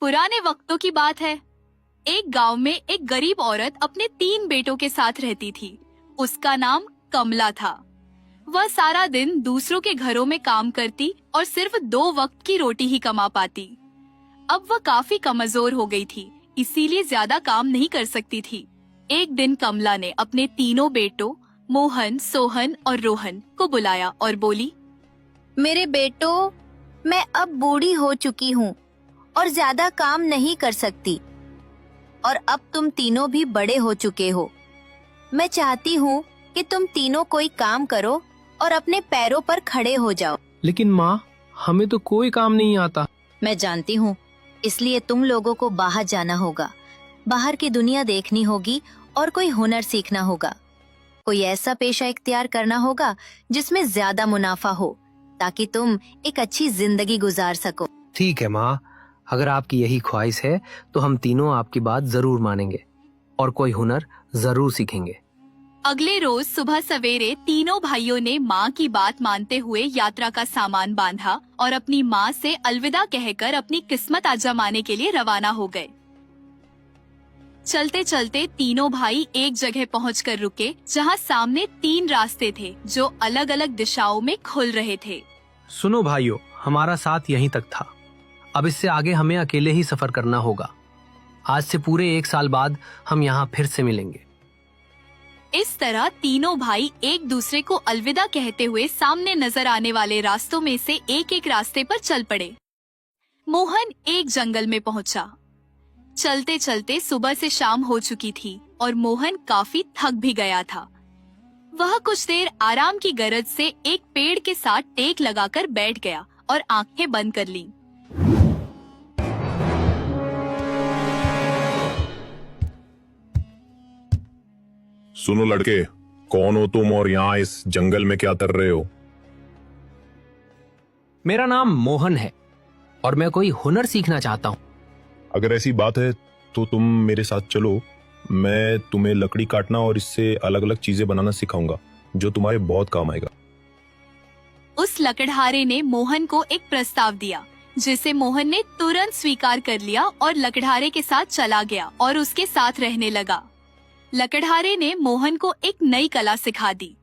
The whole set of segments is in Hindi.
पुराने वक्तों की बात है। एक गांव में एक गरीब औरत अपने 3 बेटों के साथ रहती थी। उसका नाम कमला था। वह सारा दिन दूसरों के घरों में काम करती और सिर्फ 2 वक्त की रोटी ही कमा पाती। अब वह काफी कमजोर हो गई थी, इसीलिए ज्यादा काम नहीं कर सकती थी। एक दिन कमला ने अपने तीनों बेटों मोहन, सोहन और रोहन को बुलाया और बोली, मेरे बेटों, मैं अब बूढ़ी हो चुकी हूँ और ज्यादा काम नहीं कर सकती, और अब तुम तीनों भी बड़े हो चुके हो। मैं चाहती हूँ कि तुम तीनों कोई काम करो और अपने पैरों पर खड़े हो जाओ। लेकिन माँ, हमें तो कोई काम नहीं आता। मैं जानती हूँ, इसलिए तुम लोगों को बाहर जाना होगा, बाहर की दुनिया देखनी होगी और कोई हुनर सीखना होगा। कोई ऐसा पेशा इख्तियार करना होगा जिसमें ज्यादा मुनाफा हो, ताकि तुम एक अच्छी जिंदगी गुजार सको। ठीक है माँ, अगर आपकी यही ख्वाहिश है तो हम तीनों आपकी बात जरूर मानेंगे और कोई हुनर जरूर सीखेंगे। अगले रोज सुबह सवेरे तीनों भाइयों ने माँ की बात मानते हुए यात्रा का सामान बांधा और अपनी माँ से अलविदा कहकर अपनी किस्मत आजमाने के लिए रवाना हो गए। चलते चलते तीनों भाई एक जगह पहुंचकर रुके, जहाँ सामने 3 रास्ते थे जो अलग अलग दिशाओं में खुल रहे थे। सुनो भाइयों, हमारा साथ यहीं तक था। अब इससे आगे हमें अकेले ही सफर करना होगा। आज से पूरे 1 साल बाद हम यहाँ फिर से मिलेंगे। इस तरह तीनों भाई एक दूसरे को अलविदा कहते हुए सामने नजर आने वाले रास्तों में से एक रास्ते पर चल पड़े। मोहन एक जंगल में पहुंचा। चलते चलते सुबह से शाम हो चुकी थी और मोहन काफी थक भी गया था। वह कुछ देर आराम की गरज से एक पेड़ के साथ टेक लगाकर बैठ गया और आंखें बंद कर लीं। सुनो लड़के, कौन हो तुम और यहाँ इस जंगल में क्या कर रहे हो? मेरा नाम मोहन है और मैं कोई हुनर सीखना चाहता हूँ। अगर ऐसी बात है तो तुम मेरे साथ चलो। मैं तुम्हें लकड़ी काटना और इससे अलग अलग चीजें बनाना सिखाऊंगा, जो तुम्हारे बहुत काम आएगा। उस लकड़हारे ने मोहन को एक प्रस्ताव दिया, जिसे मोहन ने तुरंत स्वीकार कर लिया और लकड़हारे के साथ चला गया और उसके साथ रहने लगा। लकड़हारे ने मोहन को एक नई कला सिखा दी।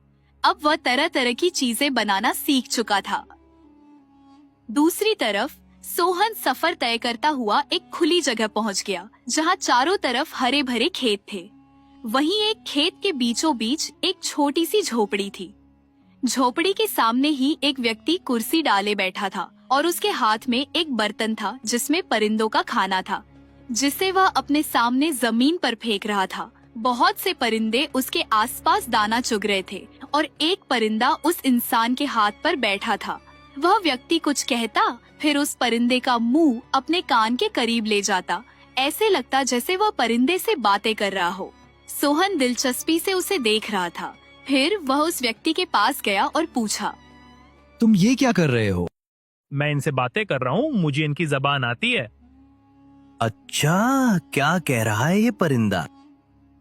अब वह तरह तरह की चीजें बनाना सीख चुका था। दूसरी तरफ सोहन सफर तय करता हुआ एक खुली जगह पहुंच गया, जहां चारों तरफ हरे भरे खेत थे। वहीं एक खेत के बीचों बीच एक छोटी सी झोपड़ी थी। झोपड़ी के सामने ही एक व्यक्ति कुर्सी डाले बैठा था और उसके हाथ में एक बर्तन था जिसमें परिंदों का खाना था, जिसे वह अपने सामने जमीन पर फेंक रहा था। बहुत से परिंदे उसके आसपास दाना चुग रहे थे और एक परिंदा उस इंसान के हाथ पर बैठा था। वह व्यक्ति कुछ कहता, फिर उस परिंदे का मुंह अपने कान के करीब ले जाता। ऐसे लगता जैसे वह परिंदे से बातें कर रहा हो। सोहन दिलचस्पी से उसे देख रहा था। फिर वह उस व्यक्ति के पास गया और पूछा, तुम ये क्या कर रहे हो? मैं इनसे बातें कर रहा हूँ, मुझे इनकी जबान आती है। अच्छा, क्या कह रहा है ये परिंदा?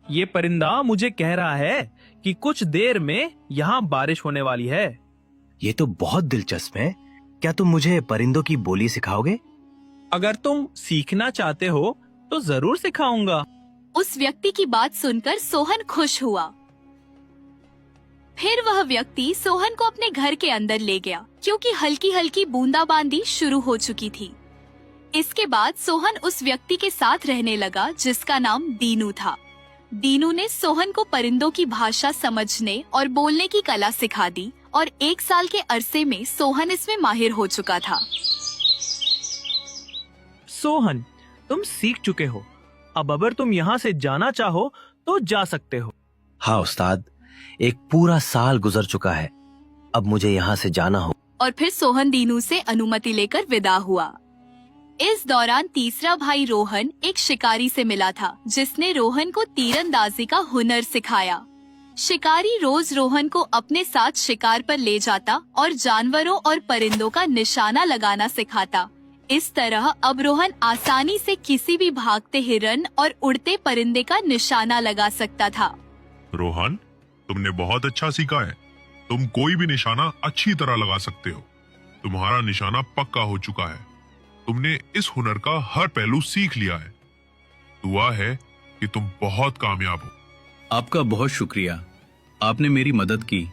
ये परिंदा मुझे कह रहा है कि कुछ देर में यहाँ बारिश होने वाली है। ये तो बहुत दिलचस्प है। क्या तुम मुझे परिंदों की बोली सिखाओगे? अगर तुम सीखना चाहते हो तो जरूर सिखाऊंगा। उस व्यक्ति की बात सुनकर सोहन खुश हुआ। फिर वह व्यक्ति सोहन को अपने घर के अंदर ले गया, क्योंकि हल्की हल्की बूंदाबांदी शुरू हो चुकी थी। इसके बाद सोहन उस व्यक्ति के साथ रहने लगा जिसका नाम दीनू था। दीनू ने सोहन को परिंदों की भाषा समझने और बोलने की कला सिखा दी और 1 साल के अरसे में सोहन इसमें माहिर हो चुका था। सोहन, तुम सीख चुके हो। अब अगर तुम यहाँ से जाना चाहो तो जा सकते हो। हाँ उस्ताद, एक पूरा साल गुजर चुका है, अब मुझे यहाँ से जाना हो। और फिर सोहन दीनू से अनुमति लेकर विदा हुआ। इस दौरान तीसरा भाई रोहन एक शिकारी से मिला था, जिसने रोहन को तीरंदाजी का हुनर सिखाया। शिकारी रोज रोहन को अपने साथ शिकार पर ले जाता और जानवरों और परिंदों का निशाना लगाना सिखाता। इस तरह अब रोहन आसानी से किसी भी भागते हिरन और उड़ते परिंदे का निशाना लगा सकता था। रोहन, तुमने बहुत अच्छा सीखा है। तुम कोई भी निशाना अच्छी तरह लगा सकते हो। तुम्हारा निशाना पक्का हो चुका है। तुमने इस हुनर का हर पहलू सीख लिया है। दुआ है कि तुम बहुत कामयाब हो। आपका बहुत शुक्रिया, आपने मेरी मदद की।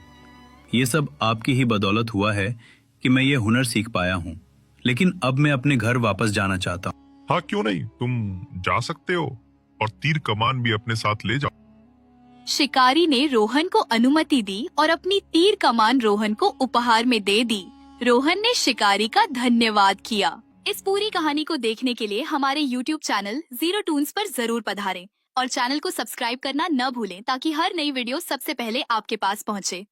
ये सब आपकी ही बदौलत हुआ है कि मैं ये हुनर सीख पाया हूँ। लेकिन अब मैं अपने घर वापस जाना चाहता हूँ। हाँ, क्यों नहीं, तुम जा सकते हो और तीर कमान भी अपने साथ ले जाओ। शिकारी ने रोहन को अनुमति दी और अपनी तीर कमान रोहन को उपहार में दे दी। रोहन ने शिकारी का धन्यवाद किया। इस पूरी कहानी को देखने के लिए हमारे YouTube चैनल जीरो टून्स पर जरूर पधारें और चैनल को सब्सक्राइब करना न भूलें ताकि हर नई वीडियो सबसे पहले आपके पास पहुंचे।